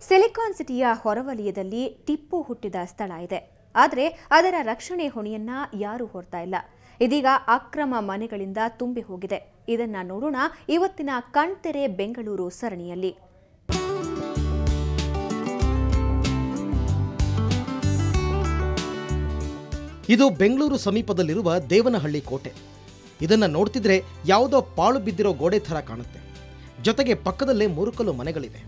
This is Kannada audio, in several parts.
ಸಿಲಿಕಾನ್ ಸಿಟಿಯ ಹೊರವಲಯದಲ್ಲಿ ಟಿಪ್ಪು ಹುಟ್ಟಿದ ಸ್ಥಳ ಇದೆ. ಆದರೆ ಅದರ ರಕ್ಷಣೆ ಹೊಣೆಯನ್ನ ಯಾರೂ ಹೊರ್ತಾ ಇಲ್ಲ. ಇದೀಗ ಅಕ್ರಮ ಮನೆಗಳಿಂದ ತುಂಬಿ ಹೋಗಿದೆ. ಇದನ್ನ ನೋಡೋಣ ಇವತ್ತಿನ ಕಣ್ತೆರೆ ಬೆಂಗಳೂರು ಸರಣಿಯಲ್ಲಿ. ಇದು ಬೆಂಗಳೂರು ಸಮೀಪದಲ್ಲಿರುವ ದೇವನಹಳ್ಳಿ ಕೋಟೆ. ಇದನ್ನ ನೋಡ್ತಿದ್ರೆ ಯಾವುದೋ ಪಾಳು ಬಿದ್ದಿರೋ ಗೋಡೆ ಥರ ಕಾಣುತ್ತೆ. ಜೊತೆಗೆ ಪಕ್ಕದಲ್ಲೇ ಮುರುಕಲು ಮನೆಗಳಿವೆ.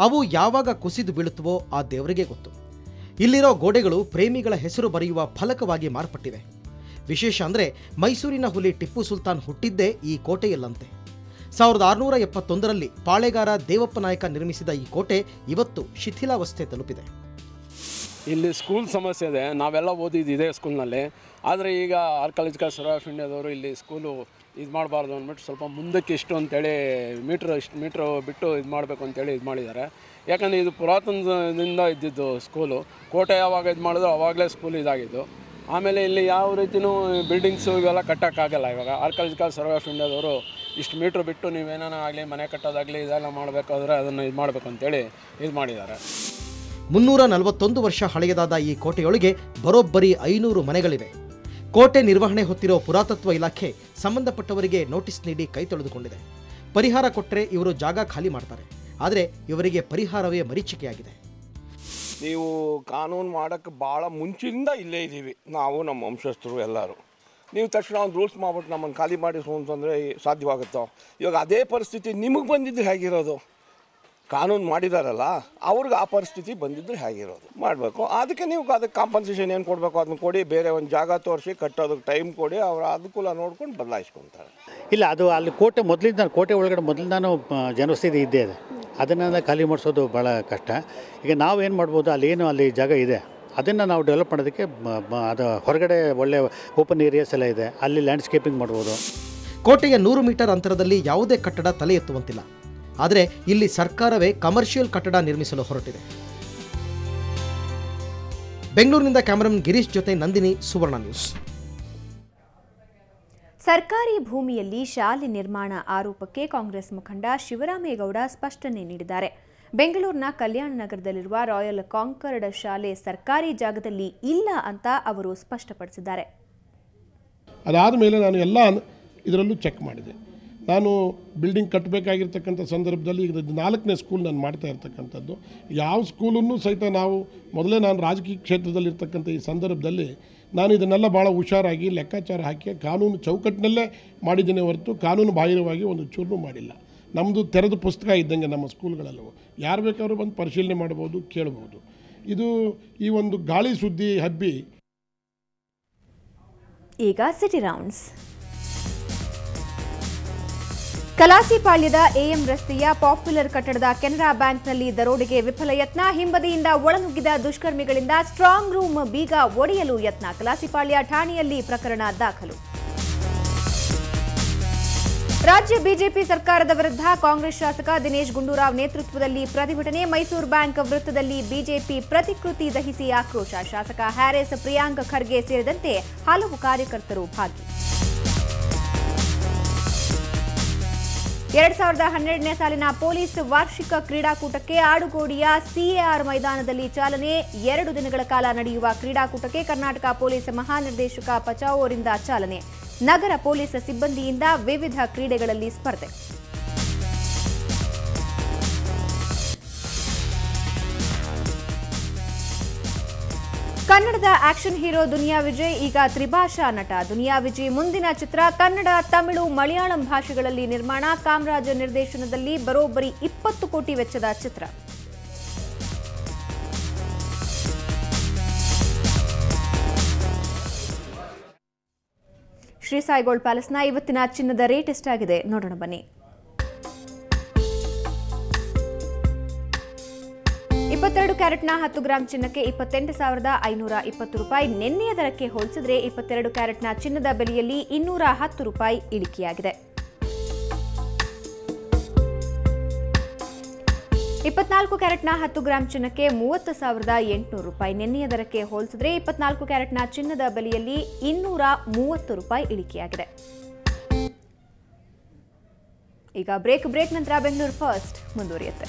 ಅವು ಯಾವಾಗ ಕುಸಿದು ಬೀಳುತ್ತವೋ ಆ ದೇವರಿಗೆ ಗೊತ್ತು. ಇಲ್ಲಿರೋ ಗೋಡೆಗಳು ಪ್ರೇಮಿಗಳ ಹೆಸರು ಬರೆಯುವ ಫಲಕವಾಗಿ ಮಾರ್ಪಟ್ಟಿವೆ. ವಿಶೇಷ ಅಂದರೆ ಮೈಸೂರಿನ ಹುಲಿ ಟಿಪ್ಪು ಸುಲ್ತಾನ್ ಹುಟ್ಟಿದ್ದೇ ಈ ಕೋಟೆಯಲ್ಲಂತೆ. 1671ರಲ್ಲಿ ಪಾಳೆಗಾರ ದೇವಪ್ಪ ನಾಯಕ ನಿರ್ಮಿಸಿದ ಈ ಕೋಟೆ ಇವತ್ತು ಶಿಥಿಲಾವಸ್ಥೆ ತಲುಪಿದೆ. ಇಲ್ಲಿ ಸ್ಕೂಲ್ ಸಮಸ್ಯೆ ಇದೆ. ನಾವೆಲ್ಲ ಓದಿದ್ದು ಇದೇ ಸ್ಕೂಲ್ನಲ್ಲಿ. ಆದರೆ ಈಗ ಆರ್ಕಾಲಜಿಕಲ್ ಸರ್ವೆ ಆಫ್ ಇಂಡಿಯಾದವರು ಇಲ್ಲಿ ಸ್ಕೂಲು ಇದು ಮಾಡಬಾರ್ದು ಅಂದ್ಬಿಟ್ಟು ಸ್ವಲ್ಪ ಮುಂದಕ್ಕೆ ಇಷ್ಟು ಅಂತೇಳಿ ಇಷ್ಟು ಮೀಟ್ರ್ ಬಿಟ್ಟು ಇದು ಮಾಡಬೇಕು ಅಂತೇಳಿ ಇದು ಮಾಡಿದ್ದಾರೆ. ಯಾಕಂದರೆ ಇದು ಪುರಾತನದಿಂದ ಇದ್ದಿದ್ದು ಸ್ಕೂಲು. ಕೋಟೆ ಯಾವಾಗ ಇದು ಮಾಡಿದ್ರು ಆವಾಗಲೇ ಸ್ಕೂಲ್ ಇದಾಗಿದ್ದು. ಆಮೇಲೆ ಇಲ್ಲಿ ಯಾವ ರೀತಿಯೂ ಬಿಲ್ಡಿಂಗ್ಸು ಇವೆಲ್ಲ ಕಟ್ಟೋಕ್ಕಾಗಲ್ಲ. ಇವಾಗ ಆರ್ಕಾಲಜಿಕಲ್ ಸರ್ವೆ ಆಫ್ ಇಂಡಿಯಾದವರು ಇಷ್ಟು ಮೀಟ್ರ್ ಬಿಟ್ಟು ನೀವೇನಾನ ಆಗಲಿ ಮನೆ ಕಟ್ಟೋದಾಗಲಿ ಇದೆಲ್ಲ ಮಾಡಬೇಕಾದ್ರೆ ಅದನ್ನು ಇದು ಮಾಡಬೇಕು ಅಂತೇಳಿ ಇದು ಮಾಡಿದ್ದಾರೆ. 341 ವರ್ಷ ಹಳೆಯದಾದ ಈ ಕೋಟೆಯೊಳಗೆ ಬರೋಬ್ಬರಿ 500 ಮನೆಗಳಿವೆ. ಕೋಟೆ ನಿರ್ವಹಣೆ ಹೊತ್ತಿರೋ ಪುರಾತತ್ವ ಇಲಾಖೆ ಸಂಬಂಧಪಟ್ಟವರಿಗೆ ನೋಟಿಸ್ ನೀಡಿ ಕೈ ತೊಳೆದುಕೊಂಡಿದೆ. ಪರಿಹಾರ ಕೊಟ್ಟರೆ ಇವರು ಜಾಗ ಖಾಲಿ ಮಾಡ್ತಾರೆ. ಆದರೆ ಇವರಿಗೆ ಪರಿಹಾರವೇ ಮರೀಚಿಕೆಯಾಗಿದೆ. ನೀವು ಕಾನೂನು ಮಾಡೋಕ್ಕೆ ಭಾಳ ಮುಂಚಿನಿಂದ ಇಲ್ಲೇ ಇದ್ದೀವಿ ನಾವು, ನಮ್ಮ ವಂಶಸ್ಥರು ಎಲ್ಲರೂ. ನೀವು ತಕ್ಷಣ ಒಂದು ರೂಲ್ಸ್ ಮಾಡ್ಬಿಟ್ಟು ನಮ್ಮನ್ನು ಖಾಲಿ ಮಾಡಿಸು ಅಂತಂದರೆ ಸಾಧ್ಯವಾಗುತ್ತೋ? ಇವಾಗ ಅದೇ ಪರಿಸ್ಥಿತಿ ನಿಮಗೆ ಬಂದಿದ್ದು ಹೇಗಿರೋದು? ಕಾನೂನು ಮಾಡಿದಾರಲ್ಲ ಅವ್ರಿಗೆ ಆ ಪರಿಸ್ಥಿತಿ ಬಂದಿದ್ದರೆ ಹೇಗಿರೋದು? ಮಾಡಬೇಕು. ಅದಕ್ಕೆ ನೀವು ಅದಕ್ಕೆ ಕಾಂಪನ್ಸೇಷನ್ ಏನು ಕೊಡಬೇಕು ಅದನ್ನು ಕೊಡಿ, ಬೇರೆ ಒಂದು ಜಾಗ ತೋರಿಸಿ ಕಟ್ಟೋದಕ್ಕೆ ಟೈಮ್ ಕೊಡಿ, ಅವರ ಅನುಕೂಲ ನೋಡ್ಕೊಂಡು ಬದಲಾಯಿಸ್ಕೊತಾರೆ. ಇಲ್ಲ, ಅದು ಅಲ್ಲಿ ಕೋಟೆ ಒಳಗಡೆ ಮೊದಲಿಂದಾನು ಜನವಸತಿ ಇದ್ದೇ ಇದೆ. ಅದನ್ನೆಲ್ಲ ಖಾಲಿ ಮಾಡಿಸೋದು ಭಾಳ ಕಷ್ಟ. ಈಗ ನಾವೇನು ಮಾಡ್ಬೋದು, ಅಲ್ಲಿ ಜಾಗ ಇದೆ, ಅದನ್ನು ನಾವು ಡೆವಲಪ್ ಮಾಡೋದಕ್ಕೆ ಅದು ಹೊರಗಡೆ ಒಳ್ಳೆ ಓಪನ್ ಏರಿಯಾಸ್ ಎಲ್ಲ ಇದೆ, ಅಲ್ಲಿ ಲ್ಯಾಂಡ್ಸ್ಕೇಪಿಂಗ್ ಮಾಡ್ಬೋದು. ಕೋಟೆಯ 100 ಮೀಟರ್ ಅಂತರದಲ್ಲಿ ಯಾವುದೇ ಕಟ್ಟಡ ತಲೆ ಎತ್ತುವಂತಿಲ್ಲ. ಆದರೆ ಇಲ್ಲಿ ಸರ್ಕಾರವೇ ಕಮರ್ಷಿಯಲ್ ಕಟ್ಟಡ ನಿರ್ಮಿಸಲು ಹೊರಟಿದೆ. ಬೆಂಗಳೂರಿನಿಂದ ಕ್ಯಾಮರಾಮನ್ ಗಿರೀಶ್ ಜೊತೆ ನಂದಿನಿ, ಸುವರ್ಣ ನ್ಯೂಸ್. ಸರ್ಕಾರಿ ಭೂಮಿಯಲ್ಲಿ ಶಾಲೆ ನಿರ್ಮಾಣ ಆರೋಪಕ್ಕೆ ಕಾಂಗ್ರೆಸ್ ಮುಖಂಡ ಶಿವರಾಮೇಗೌಡ ಸ್ಪಷ್ಟನೆ ನೀಡಿದ್ದಾರೆ. ಬೆಂಗಳೂರಿನ ಕಲ್ಯಾಣ ನಗರದಲ್ಲಿರುವ ರಾಯಲ್ ಕಾಂಕರ್ಡ್ ಶಾಲೆ ಸರ್ಕಾರಿ ಜಾಗದಲ್ಲಿ ಇಲ್ಲ ಅಂತ ಅವರು ಸ್ಪಷ್ಟಪಡಿಸಿದ್ದಾರೆ. ಅದಾದ ಮೇಲೆ ನಾನು ಎಲ್ಲ ಇದರಲ್ಲೂ ಚೆಕ್ ಮಾಡಿದೆ. ನಾನು ಬಿಲ್ಡಿಂಗ್ ಕಟ್ಟಬೇಕಾಗಿರ್ತಕ್ಕಂಥ ಸಂದರ್ಭದಲ್ಲಿ ಈಗ 4ನೇ ಸ್ಕೂಲ್ ನಾನು ಮಾಡ್ತಾ ಇರ್ತಕ್ಕಂಥದ್ದು. ಯಾವ ಸ್ಕೂಲನ್ನು ಸಹಿತ ನಾನು ರಾಜಕೀಯ ಕ್ಷೇತ್ರದಲ್ಲಿರ್ತಕ್ಕಂಥ ಈ ಸಂದರ್ಭದಲ್ಲಿ ನಾನು ಇದನ್ನೆಲ್ಲ ಭಾಳ ಹುಷಾರಾಗಿ ಲೆಕ್ಕಾಚಾರ ಹಾಕಿ ಕಾನೂನು ಚೌಕಟ್ಟಿನಲ್ಲೇ ಮಾಡಿದ್ದೇನೆ ಹೊರತು ಕಾನೂನು ಬಾಹಿರವಾಗಿ ಒಂದು ಚೂರು ಮಾಡಿಲ್ಲ. ನಮ್ಮದು ತೆರೆದ ಪುಸ್ತಕ ಇದ್ದಂಗೆ ನಮ್ಮ ಸ್ಕೂಲ್ಗಳಲ್ಲೂ ಯಾರು ಬೇಕಾದ್ರೂ ಬಂದು ಪರಿಶೀಲನೆ ಮಾಡ್ಬೋದು, ಕೇಳ್ಬೋದು. ಇದು ಈ ಒಂದು ಗಾಳಿ ಸುದ್ದಿ ಹಬ್ಬಿ. ಈಗ ಸಿಟಿ ರೌಂಡ್ಸ್. ಕಲಾಸಿಪಾಳ್ಯದ ಎಎಂ ರಸ್ತೆಯ ಪಾಪ್ಯುಲರ್ ಕಟ್ಟಡದ ಕೆನರಾ ಬ್ಯಾಂಕ್ನಲ್ಲಿ ದರೋಡೆಗೆ ವಿಫಲ ಯತ್ನ. ಹಿಂಬದಿಯಿಂದ ಒಳನುಗ್ಗಿದ ದುಷ್ಕರ್ಮಿಗಳಿಂದ ಸ್ಟ್ರಾಂಗ್ ರೂಮ್ ಬೀಗ ಒಡೆಯಲು ಯತ್ನ. ಕಲಾಸಿಪಾಳ್ಯ ಠಾಣೆಯಲ್ಲಿ ಪ್ರಕರಣ ದಾಖಲು. ರಾಜ್ಯ ಬಿಜೆಪಿ ಸರ್ಕಾರದ ವಿರುದ್ಧ ಕಾಂಗ್ರೆಸ್ ಶಾಸಕ ದಿನೇಶ್ ಗುಂಡೂರಾವ್ ನೇತೃತ್ವದಲ್ಲಿ ಪ್ರತಿಭಟನೆ. ಮೈಸೂರು ಬ್ಯಾಂಕ್ ವೃತ್ತದಲ್ಲಿ ಬಿಜೆಪಿ ಪ್ರತಿಕೃತಿ ದಹಿಸಿ ಆಕ್ರೋಶ. ಶಾಸಕ ಹ್ಯಾರಿಸ್, ಪ್ರಿಯಾಂಕ್ ಖರ್ಗೆ ಸೇರಿದಂತೆ ಹಲವು ಕಾರ್ಯಕರ್ತರು ಭಾಗಿ. 2012ನೇ ಸಾಲಿನ ಪೊಲೀಸ್ ವಾರ್ಷಿಕ ಕ್ರೀಡಾಕೂಟಕ್ಕೆ ಆಡುಗೋಡಿಯ ಸಿಎಆರ್ ಮೈದಾನದಲ್ಲಿ ಚಾಲನೆ. 2 ದಿನಗಳ ಕಾಲ ನಡೆಯುವ ಕ್ರೀಡಾಕೂಟಕ್ಕೆ ಕರ್ನಾಟಕ ಪೊಲೀಸ್ ಮಹಾನಿರ್ದೇಶಕ ಪಚಾವ್ ಅವರಿಂದ ಚಾಲನೆ. ನಗರ ಪೊಲೀಸ್ ಸಿಬ್ಬಂದಿಯಿಂದ ವಿವಿಧ ಕ್ರೀಡೆಗಳಲ್ಲಿ ಸ್ಪರ್ಧೆ. ಕನ್ನಡದ ಆಕ್ಷನ್ ಹೀರೋ ದುನಿಯಾ ವಿಜಯ್ ಈಗ ತ್ರಿಭಾಷಾ ನಟ. ದುನಿಯಾ ವಿಜಯ್ ಮುಂದಿನ ಚಿತ್ರ ಕನ್ನಡ, ತಮಿಳು, ಮಲಯಾಳಂ ಭಾಷೆಗಳಲ್ಲಿ ನಿರ್ಮಾಣ. ಕಾಮರಾಜ್ ನಿರ್ದೇಶನದಲ್ಲಿ ಬರೋಬ್ಬರಿ 20 ಕೋಟಿ ವೆಚ್ಚದ ಚಿತ್ರ. ಶ್ರೀ ಸಾಯಿ ಗೋಲ್ಡ್ ಪ್ಯಾಲೇಸ್ನ ಇವತ್ತಿನ ಚಿನ್ನದ ರೇಟ್ ಎಷ್ಟಾಗಿದೆ ನೋಡೋಣ ಬನ್ನಿ. 22 ಕ್ಯಾರೆಟ್ನ 10 ಗ್ರಾಂ ಚಿನ್ನಕ್ಕೆ 28,520 ರೂಪಾಯಿ. ನಿನ್ನೆಯ ದರಕ್ಕೆ ಹೋಲಿಸಿದರೆ 22 ಕ್ಯಾರೆಟ್ನ ಚಿನ್ನದ ಬೆಲೆಯಲ್ಲಿ 210 ರೂಪಾಯಿ ಇಳಿಕೆಯಾಗಿದೆ. 24 ಕ್ಯಾರೆಟ್ನ 10 ಗ್ರಾಂ ಚಿನ್ನಕ್ಕೆ 30,800 ರೂಪಾಯಿ. ನಿನ್ನೆಯ ದರಕ್ಕೆ ಹೋಲಿಸಿದರೆ 24 ಕ್ಯಾರೆಟ್ನ ಚಿನ್ನದ ಬೆಲೆಯಲ್ಲಿ 230 ರೂಪಾಯಿ ಇಳಿಕೆಯಾಗಿದೆ. ಈಗ ಬ್ರೇಕ್ ನಂತರ ಬೆಂಗಳೂರು ಫಸ್ಟ್ ಮುಂದುವರಿಯುತ್ತೆ.